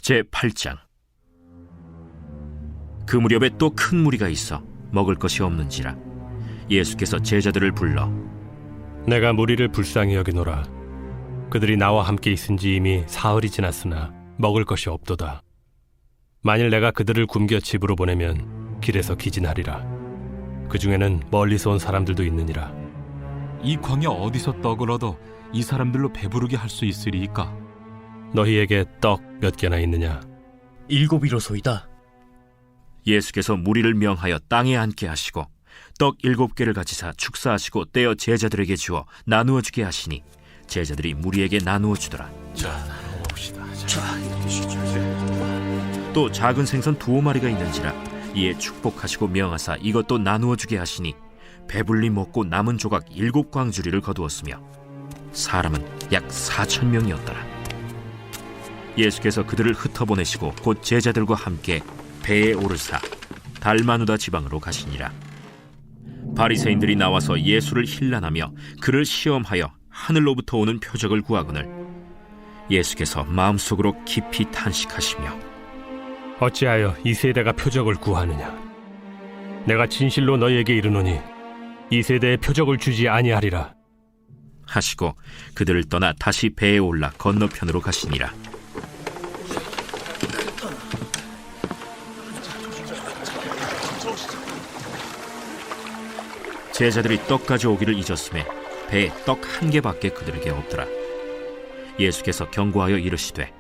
제8장. 그 무렵에 또 큰 무리가 있어 먹을 것이 없는지라 예수께서 제자들을 불러 내가 무리를 불쌍히 여기노라. 그들이 나와 함께 있은지 이미 사흘이 지났으나 먹을 것이 없도다. 만일 내가 그들을 굶겨 집으로 보내면 길에서 기진하리라. 그 중에는 멀리서 온 사람들도 있느니라. 이 광야 어디서 떡을 얻어 이 사람들로 배부르게 할 수 있으리이까? 너희에게 떡 몇 개나 있느냐? 7이로소이다. 예수께서 무리를 명하여 땅에 앉게 하시고 떡 7개를 가지사 축사하시고 떼어 제자들에게 주어 나누어 주게 하시니 제자들이 무리에게 나누어 주더라. 또 작은 생선 2마리가 있는지라 이에 축복하시고 명하사 이것도 나누어 주게 하시니 배불리 먹고 남은 조각 7광주리를 거두었으며 사람은 약 4,000명이었더라. 예수께서 그들을 흩어보내시고 곧 제자들과 함께 배에 오르사 달마누다 지방으로 가시니라. 바리새인들이 나와서 예수를 힐난하며 그를 시험하여 하늘로부터 오는 표적을 구하거늘 예수께서 마음속으로 깊이 탄식하시며 어찌하여 이 세대가 표적을 구하느냐? 내가 진실로 너희에게 이르노니 이 세대에 표적을 주지 아니하리라 하시고 그들을 떠나 다시 배에 올라 건너편으로 가시니라. 제자들이 떡 가져오기를 잊었음에 배에 떡 1개밖에 그들에게 없더라. 예수께서 경고하여 이르시되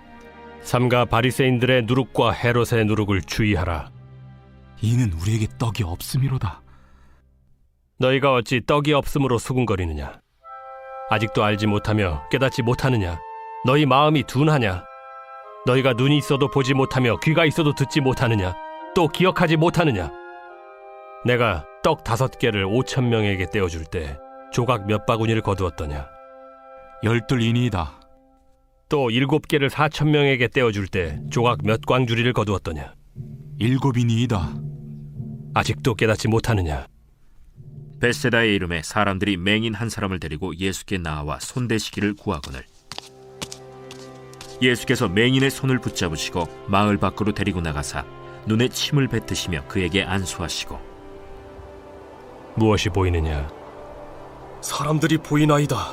삼가 바리새인들의 누룩과 헤롯의 누룩을 주의하라. 이는 우리에게 떡이 없음이로다. 너희가 어찌 떡이 없음으로 수군거리느냐? 아직도 알지 못하며 깨닫지 못하느냐? 너희 마음이 둔하냐? 너희가 눈이 있어도 보지 못하며 귀가 있어도 듣지 못하느냐? 또 기억하지 못하느냐? 내가 떡 5개를 5,000명에게 떼어줄 때 조각 몇 바구니를 거두었더냐? 12이니이다. 또 7개를 4,000명에게 떼어줄 때 조각 몇 광주리를 거두었더냐? 7이니이다. 아직도 깨닫지 못하느냐? 벳세다의 이름에 사람들이 맹인 한 사람을 데리고 예수께 나와 손대시기를 구하거늘 예수께서 맹인의 손을 붙잡으시고 마을 밖으로 데리고 나가사 눈에 침을 뱉으시며 그에게 안수하시고 무엇이 보이느냐? 사람들이 보이나이다.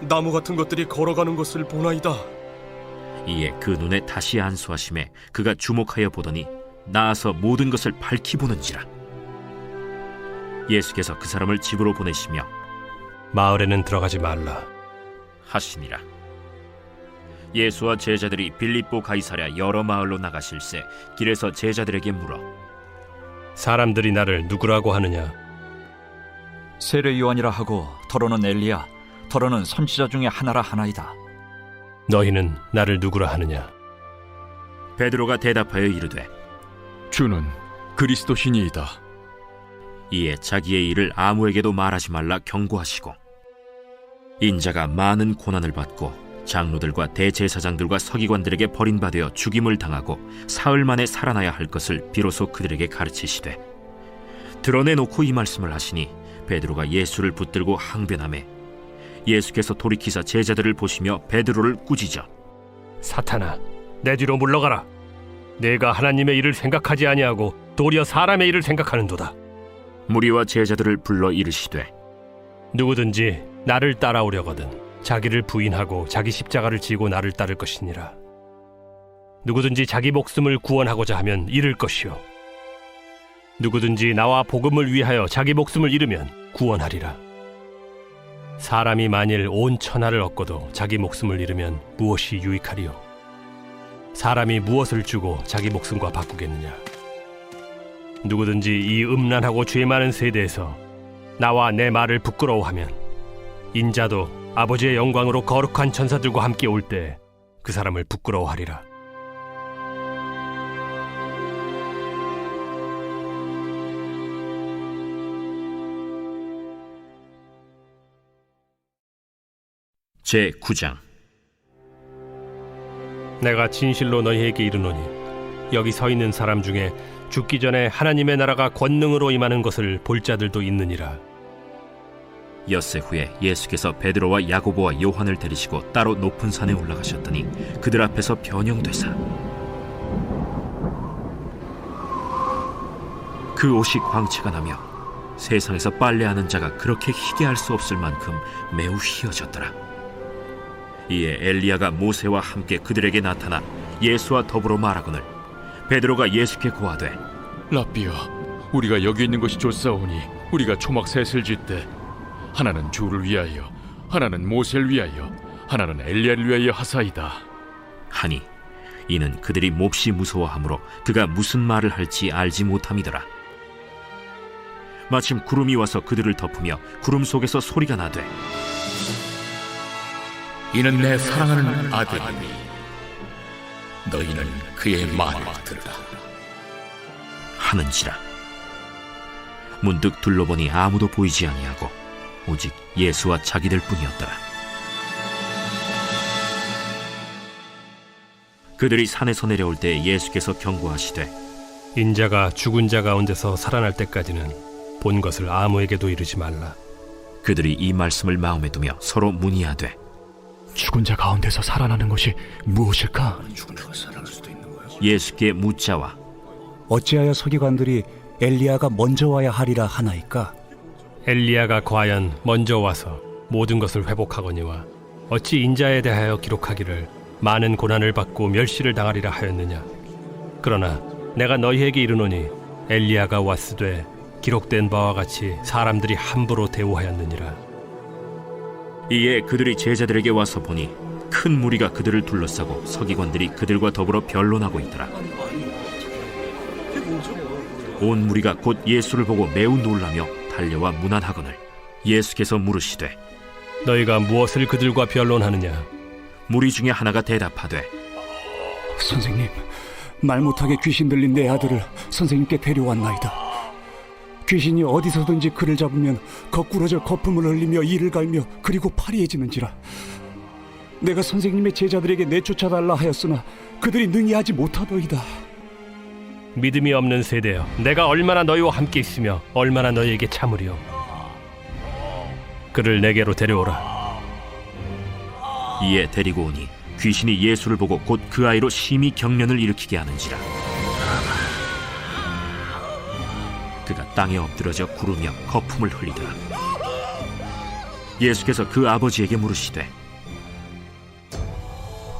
나무 같은 것들이 걸어가는 것을 보나이다. 이에 그 눈에 다시 안수하심에 그가 주목하여 보더니 나아서 모든 것을 밝히 보는지라. 예수께서 그 사람을 집으로 보내시며 마을에는 들어가지 말라 하시니라. 예수와 제자들이 빌립보 가이사랴 여러 마을로 나가실새 길에서 제자들에게 물어 사람들이 나를 누구라고 하느냐? 세례 요한이라 하고 더러는 엘리야, 더러는 선지자 중에 하나라 하나이다. 너희는 나를 누구라 하느냐? 베드로가 대답하여 이르되 주는 그리스도시니이다. 이에 자기의 일을 아무에게도 말하지 말라 경고하시고 인자가 많은 고난을 받고 장로들과 대제사장들과 서기관들에게 버림받아 죽임을 당하고 사흘 만에 살아나야 할 것을 비로소 그들에게 가르치시되 드러내놓고 이 말씀을 하시니 베드로가 예수를 붙들고 항변하매 예수께서 돌이키사 제자들을 보시며 베드로를 꾸짖어 사탄아, 내 뒤로 물러가라. 내가 하나님의 일을 생각하지 아니하고 도리어 사람의 일을 생각하는도다. 무리와 제자들을 불러 이르시되 누구든지 나를 따라오려거든 자기를 부인하고 자기 십자가를 지고 나를 따를 것이니라. 누구든지 자기 목숨을 구원하고자 하면 잃을 것이요 누구든지 나와 복음을 위하여 자기 목숨을 잃으면 구원하리라. 사람이 만일 온 천하를 얻고도 자기 목숨을 잃으면 무엇이 유익하리요? 사람이 무엇을 주고 자기 목숨과 바꾸겠느냐? 누구든지 이 음란하고 죄 많은 세대에서 나와 내 말을 부끄러워하면 인자도 아버지의 영광으로 거룩한 천사들과 함께 올 때 그 사람을 부끄러워하리라. 제9장. 내가 진실로 너희에게 이르노니 여기 서 있는 사람 중에 죽기 전에 하나님의 나라가 권능으로 임하는 것을 볼 자들도 있느니라. 엿새 후에 예수께서 베드로와 야고보와 요한을 데리시고 따로 높은 산에 올라가셨더니 그들 앞에서 변형되사 그 옷이 광채가 나며 세상에서 빨래하는 자가 그렇게 희게 할 수 없을 만큼 매우 희어졌더라. 이에 엘리야가 모세와 함께 그들에게 나타나 예수와 더불어 말하거늘 베드로가 예수께 고하되 라삐여, 우리가 여기 있는 것이 좋사오니 우리가 초막 셋을 짓되 하나는 주를 위하여, 하나는 모세를 위하여, 하나는 엘리야를 위하여 하사이다. 하니 이는 그들이 몹시 무서워하므로 그가 무슨 말을 할지 알지 못함이더라. 마침 구름이 와서 그들을 덮으며 구름 속에서 소리가 나되 이는 내 사랑하는 아들이니 너희는 그의 말을 들으라 하는지라. 문득 둘러보니 아무도 보이지 아니하고 오직 예수와 자기들 뿐이었더라. 그들이 산에서 내려올 때 예수께서 경고하시되 인자가 죽은 자 가운데서 살아날 때까지는 본 것을 아무에게도 이르지 말라. 그들이 이 말씀을 마음에 두며 서로 문의하되 죽은 자 가운데서 살아나는 것이 무엇일까? 예수께 묻자와 어찌하여 서기관들이 엘리야가 먼저 와야 하리라 하나이까? 엘리야가 과연 먼저 와서 모든 것을 회복하거니와 어찌 인자에 대하여 기록하기를 많은 고난을 받고 멸시를 당하리라 하였느냐. 그러나 내가 너희에게 이르노니 엘리야가 왔으되 기록된 바와 같이 사람들이 함부로 대우하였느니라. 이에 그들이 제자들에게 와서 보니 큰 무리가 그들을 둘러싸고 서기관들이 그들과 더불어 변론하고 있더라. 온 무리가 곧 예수를 보고 매우 놀라며 달려와 문안하거늘 예수께서 물으시되 너희가 무엇을 그들과 변론하느냐. 무리 중에 하나가 대답하되 선생님, 말 못하게 귀신 들린 내 아들을 선생님께 데려왔나이다. 귀신이 어디서든지 그를 잡으면 거꾸러져 거품을 흘리며 이를 갈며 그리고 파리해지는지라. 내가 선생님의 제자들에게 내쫓아달라 하였으나 그들이 능히 하지 못하더이다. 믿음이 없는 세대여, 내가 얼마나 너희와 함께 있으며 얼마나 너희에게 참으리요. 그를 내게로 데려오라. 이에 데리고 오니 귀신이 예수를 보고 곧 그 아이로 심히 경련을 일으키게 하는지라. 그가 땅에 엎드러져 구르며 거품을 흘리더라. 예수께서 그 아버지에게 물으시되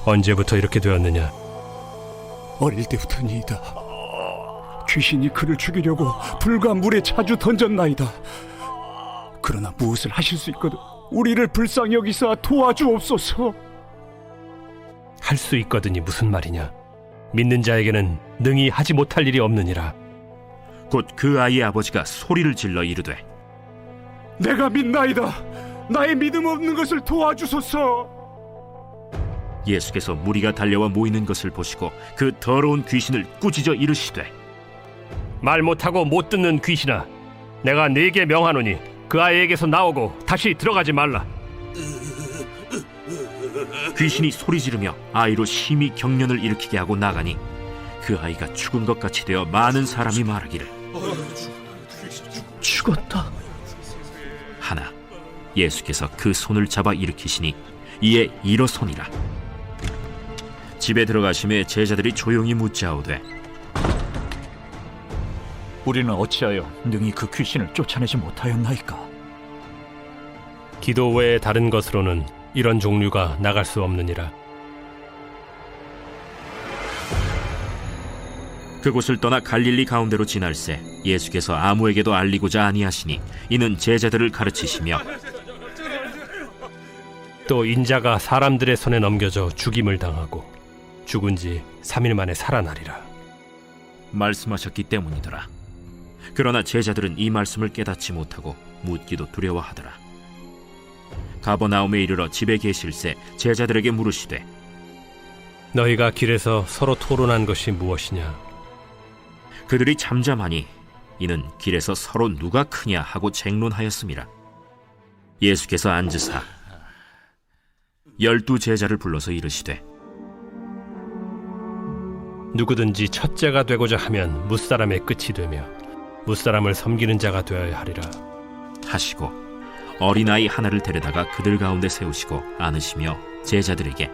언제부터 이렇게 되었느냐. 어릴 때부터니이다. 귀신이 그를 죽이려고 불과 물에 자주 던졌나이다. 그러나 무엇을 하실 수 있거든 우리를 불쌍히 여기사 도와주옵소서. 할 수 있거든이 무슨 말이냐. 믿는 자에게는 능히 하지 못할 일이 없느니라. 곧 그 아이의 아버지가 소리를 질러 이르되 내가 믿나이다. 나의 믿음 없는 것을 도와주소서. 예수께서 무리가 달려와 모이는 것을 보시고 그 더러운 귀신을 꾸짖어 이르시되 말 못하고 못 듣는 귀신아, 내가 네게 명하노니 그 아이에게서 나오고 다시 들어가지 말라. 귀신이 소리 지르며 아이로 심히 경련을 일으키게 하고 나가니 그 아이가 죽은 것 같이 되어 많은 사람이 말하기를 죽었다 하나 예수께서 그 손을 잡아 일으키시니 이에 일어서니라. 집에 들어가심에 제자들이 조용히 묻자오되 우리는 어찌하여 능히 그 귀신을 쫓아내지 못하였나이까? 기도 외에 다른 것으로는 이런 종류가 나갈 수 없느니라. 그곳을 떠나 갈릴리 가운데로 지날새 예수께서 아무에게도 알리고자 아니하시니 이는 제자들을 가르치시며 또 인자가 사람들의 손에 넘겨져 죽임을 당하고 죽은 지 3일 만에 살아나리라 말씀하셨기 때문이더라. 그러나 제자들은 이 말씀을 깨닫지 못하고 묻기도 두려워하더라. 가버나움에 이르러 집에 계실새 제자들에게 물으시되 너희가 길에서 서로 토론한 것이 무엇이냐. 그들이 잠잠하니 이는 길에서 서로 누가 크냐 하고 쟁론하였음이라. 예수께서 앉으사 12 제자를 불러서 이르시되 누구든지 첫째가 되고자 하면 무사람의 끝이 되며 무사람을 섬기는 자가 되어야 하리라 하시고 어린아이 하나를 데려다가 그들 가운데 세우시고 안으시며 제자들에게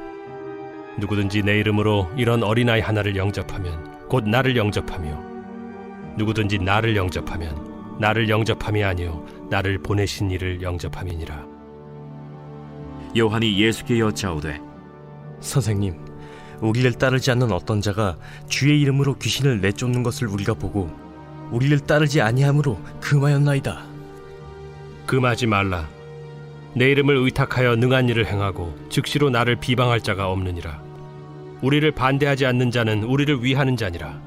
누구든지 내 이름으로 이런 어린아이 하나를 영접하면 곧 나를 영접하며 누구든지 나를 영접하면 나를 영접함이 아니요 나를 보내신 이를 영접함이니라. 요한이 예수께 여짜오되 선생님, 우리를 따르지 않는 어떤 자가 주의 이름으로 귀신을 내쫓는 것을 우리가 보고 우리를 따르지 아니함으로 금하였나이다. 금하지 말라. 내 이름을 의탁하여 능한 일을 행하고 즉시로 나를 비방할 자가 없느니라. 우리를 반대하지 않는 자는 우리를 위하는 자니라.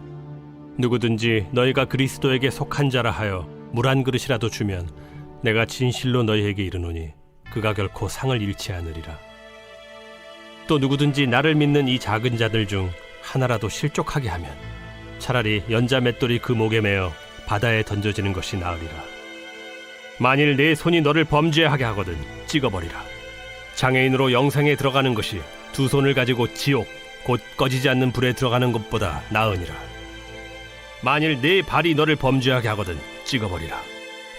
누구든지 너희가 그리스도에게 속한 자라 하여 물 한 그릇이라도 주면 내가 진실로 너희에게 이르노니 그가 결코 상을 잃지 않으리라. 또 누구든지 나를 믿는 이 작은 자들 중 하나라도 실족하게 하면 차라리 연자 맷돌이 그 목에 매어 바다에 던져지는 것이 나으리라. 만일 내 손이 너를 범죄하게 하거든 찍어버리라. 장애인으로 영생에 들어가는 것이 두 손을 가지고 지옥 곧 꺼지지 않는 불에 들어가는 것보다 나으니라. 만일 내 발이 너를 범죄하게 하거든 찍어버리라.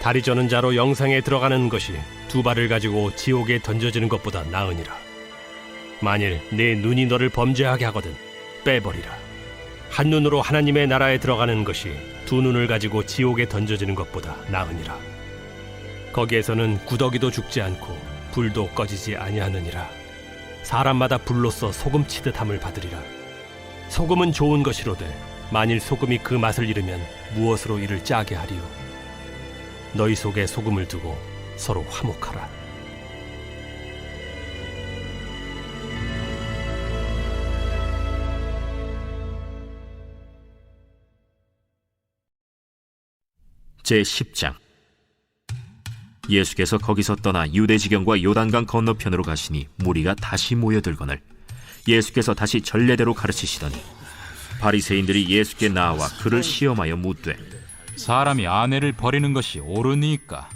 다리 저는 자로 영생에 들어가는 것이 두 발을 가지고 지옥에 던져지는 것보다 나으니라. 만일 내 눈이 너를 범죄하게 하거든 빼버리라. 한 눈으로 하나님의 나라에 들어가는 것이 두 눈을 가지고 지옥에 던져지는 것보다 나으니라. 거기에서는 구더기도 죽지 않고 불도 꺼지지 아니하느니라. 사람마다 불로써 소금 치듯함을 받으리라. 소금은 좋은 것이로되 만일 소금이 그 맛을 잃으면 무엇으로 이를 짜게 하리요. 너희 속에 소금을 두고 서로 화목하라. 제10장. 예수께서 거기서 떠나 유대지경과 요단강 건너편으로 가시니 무리가 다시 모여들거늘 예수께서 다시 전례대로 가르치시더니 바리새인들이 예수께 나와 그를 시험하여 묻되 사람이 아내를 버리는 것이 옳으니까?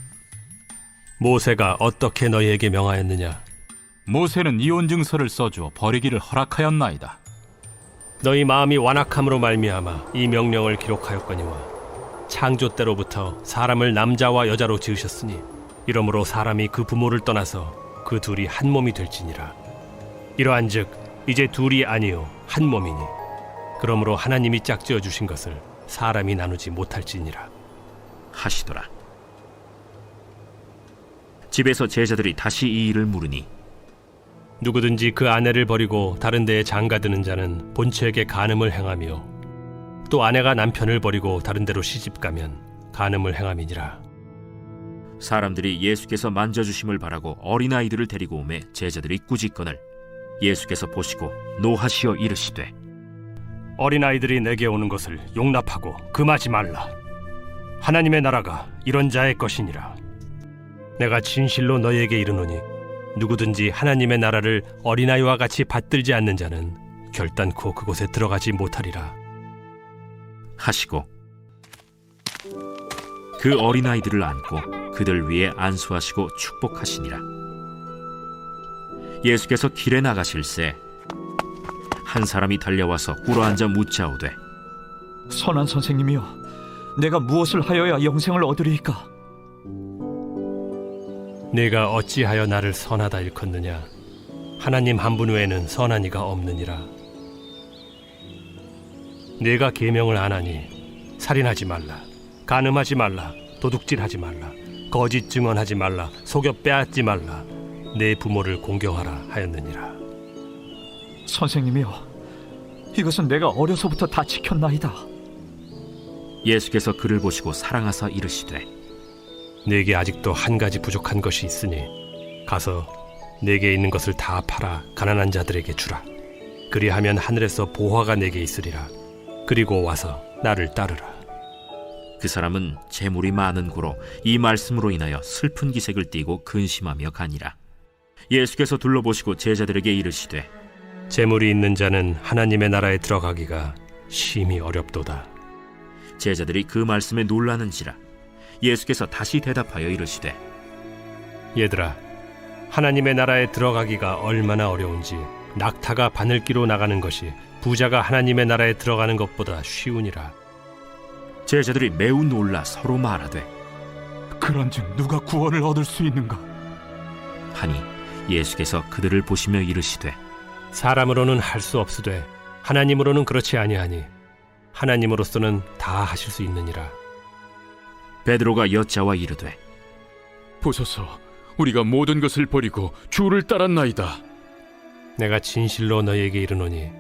모세가 어떻게 너희에게 명하였느냐? 모세는 이혼 증서를 써주어 버리기를 허락하였나이다. 너희 마음이 완악함으로 말미암아 이 명령을 기록하였거니와 창조 때로부터 사람을 남자와 여자로 지으셨으니 이러므로 사람이 그 부모를 떠나서 그 둘이 한 몸이 될지니라. 이러한즉 이제 둘이 아니요 한 몸이니 그러므로 하나님이 짝지어 주신 것을 사람이 나누지 못할지니라 하시더라. 집에서 제자들이 다시 이 일을 물으니 누구든지 그 아내를 버리고 다른 데에 장가드는 자는 본처에게 간음을 행하며 또 아내가 남편을 버리고 다른 데로 시집가면 간음을 행함이니라. 사람들이 예수께서 만져주심을 바라고 어린아이들을 데리고 오매 제자들이 꾸짖거늘 예수께서 보시고 노하시어 이르시되 어린아이들이 내게 오는 것을 용납하고 금하지 말라. 하나님의 나라가 이런 자의 것이니라. 내가 진실로 너희에게 이르노니 누구든지 하나님의 나라를 어린아이와 같이 받들지 않는 자는 결단코 그곳에 들어가지 못하리라 하시고 그 어린아이들을 안고 그들 위에 안수하시고 축복하시니라. 예수께서 길에 나가실새 한 사람이 달려와서 꿇어앉아 묻자오되 선한 선생님이여, 내가 무엇을 하여야 영생을 얻으리이까? 네가 어찌하여 나를 선하다 일컫느냐? 하나님 한 분 외에는 선한 이가 없느니라. 네가 계명을 안 하니 살인하지 말라, 간음하지 말라, 도둑질하지 말라, 거짓 증언하지 말라, 속여 빼앗지 말라, 내 부모를 공경하라 하였느니라. 선생님이여, 이것은 내가 어려서부터 다 지켰나이다. 예수께서 그를 보시고 사랑하사 이르시되 네게 아직도 한 가지 부족한 것이 있으니 가서 네게 있는 것을 다 팔아 가난한 자들에게 주라. 그리하면 하늘에서 보화가 네게 있으리라. 그리고 와서 나를 따르라. 그 사람은 재물이 많은 고로 이 말씀으로 인하여 슬픈 기색을 띠고 근심하며 가니라. 예수께서 둘러보시고 제자들에게 이르시되 재물이 있는 자는 하나님의 나라에 들어가기가 심히 어렵도다. 제자들이 그 말씀에 놀라는지라. 예수께서 다시 대답하여 이르시되 얘들아, 하나님의 나라에 들어가기가 얼마나 어려운지 낙타가 바늘기로 나가는 것이 부자가 하나님의 나라에 들어가는 것보다 쉬우니라. 제자들이 매우 놀라 서로 말하되 그런즉 누가 구원을 얻을 수 있는가? 하니 예수께서 그들을 보시며 이르시되 사람으로는 할 수 없으되 하나님으로는 그렇지 아니하니 하나님으로서는 다 하실 수 있느니라. 베드로가 여짜와 이르되 보소서, 우리가 모든 것을 버리고 주를 따랐나이다. 내가 진실로 너희에게 이르노니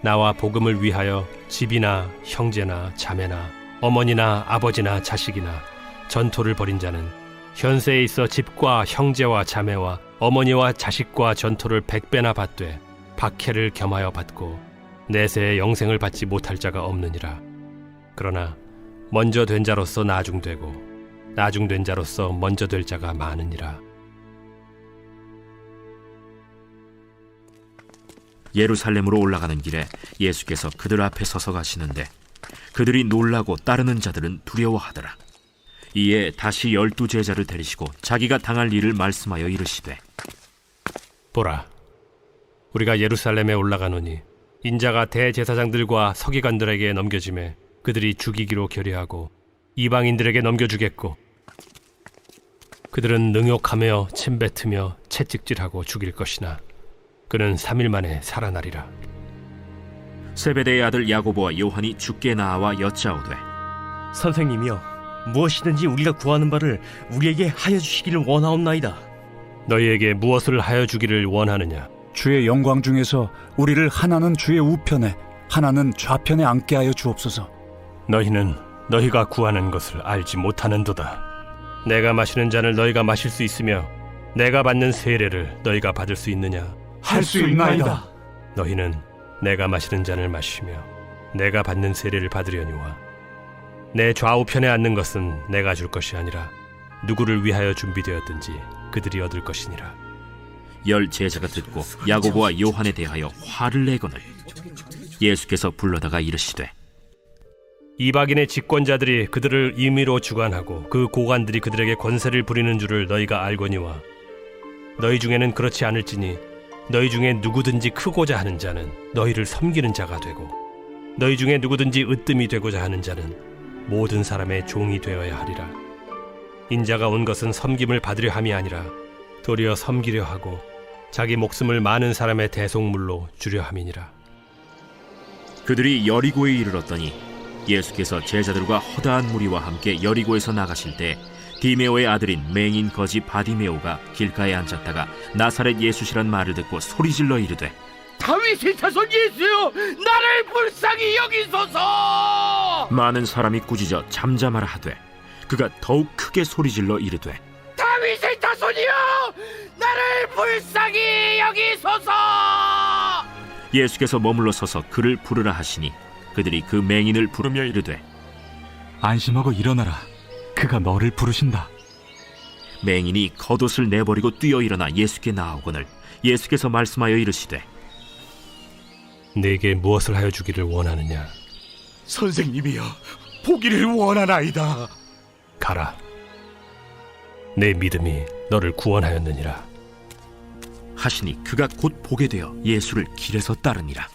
나와 복음을 위하여 집이나 형제나 자매나 어머니나 아버지나 자식이나 전토를 벌인 자는 현세에 있어 집과 형제와 자매와 어머니와 자식과 전토를 100배나 받되 박해를 겸하여 받고 내세에 영생을 받지 못할 자가 없느니라. 그러나 먼저 된 자로서 나중되고 나중된 자로서 먼저 될 자가 많으니라. 예루살렘으로 올라가는 길에 예수께서 그들 앞에 서서 가시는데 그들이 놀라고 따르는 자들은 두려워하더라. 이에 다시 12 제자를 데리시고 자기가 당할 일을 말씀하여 이르시되 보라, 우리가 예루살렘에 올라가노니 인자가 대제사장들과 서기관들에게 넘겨지매 그들이 죽이기로 결의하고 이방인들에게 넘겨주겠고 그들은 능욕하며 침뱉으며 채찍질하고 죽일 것이나 그는 3일 만에 살아나리라. 세베대의 아들 야고보와 요한이 주께 나와 여짜오되 선생님이여, 무엇이든지 우리가 구하는 바를 우리에게 하여 주시기를 원하옵나이다. 너희에게 무엇을 하여 주기를 원하느냐? 주의 영광 중에서 우리를 하나는 주의 우편에 하나는 좌편에 앉게 하여 주옵소서. 너희는 너희가 구하는 것을 알지 못하는도다. 내가 마시는 잔을 너희가 마실 수 있으며 내가 받는 세례를 너희가 받을 수 있느냐? 할 수 있나이다. 너희는 내가 마시는 잔을 마시며 내가 받는 세례를 받으려니와 내 좌우편에 앉는 것은 내가 줄 것이 아니라 누구를 위하여 준비되었든지 그들이 얻을 것이니라. 10 제자가 듣고 야고보와 요한에 대하여 화를 내거늘 예수께서 불러다가 이르시되 이방인의 집권자들이 그들을 임의로 주관하고 그 고관들이 그들에게 권세를 부리는 줄을 너희가 알거니와 너희 중에는 그렇지 않을지니 너희 중에 누구든지 크고자 하는 자는 너희를 섬기는 자가 되고 너희 중에 누구든지 으뜸이 되고자 하는 자는 모든 사람의 종이 되어야 하리라. 인자가 온 것은 섬김을 받으려 함이 아니라 도리어 섬기려 하고 자기 목숨을 많은 사람의 대속물로 주려 함이니라. 그들이 여리고에 이르렀더니 예수께서 제자들과 허다한 무리와 함께 여리고에서 나가실 때 디메오의 아들인 맹인 거지 바디메오가 길가에 앉았다가 나사렛 예수시란 말을 듣고 소리질러 이르되 다윗의 자손 예수여, 나를 불쌍히 여기소서. 많은 사람이 꾸짖어 잠잠하라 하되 그가 더욱 크게 소리질러 이르되 다윗의 자손이여, 나를 불쌍히 여기소서. 예수께서 머물러 서서 그를 부르라 하시니 그들이 그 맹인을 부르며 이르되 안심하고 일어나라. 그가 너를 부르신다. 맹인이 겉옷을 내버리고 뛰어 일어나 예수께 나오거늘 예수께서 말씀하여 이르시되 내게 무엇을 하여 주기를 원하느냐? 선생님이여, 보기를 원하나이다. 가라. 내 믿음이 너를 구원하였느니라. 하시니 그가 곧 보게 되어 예수를 길에서 따르니라.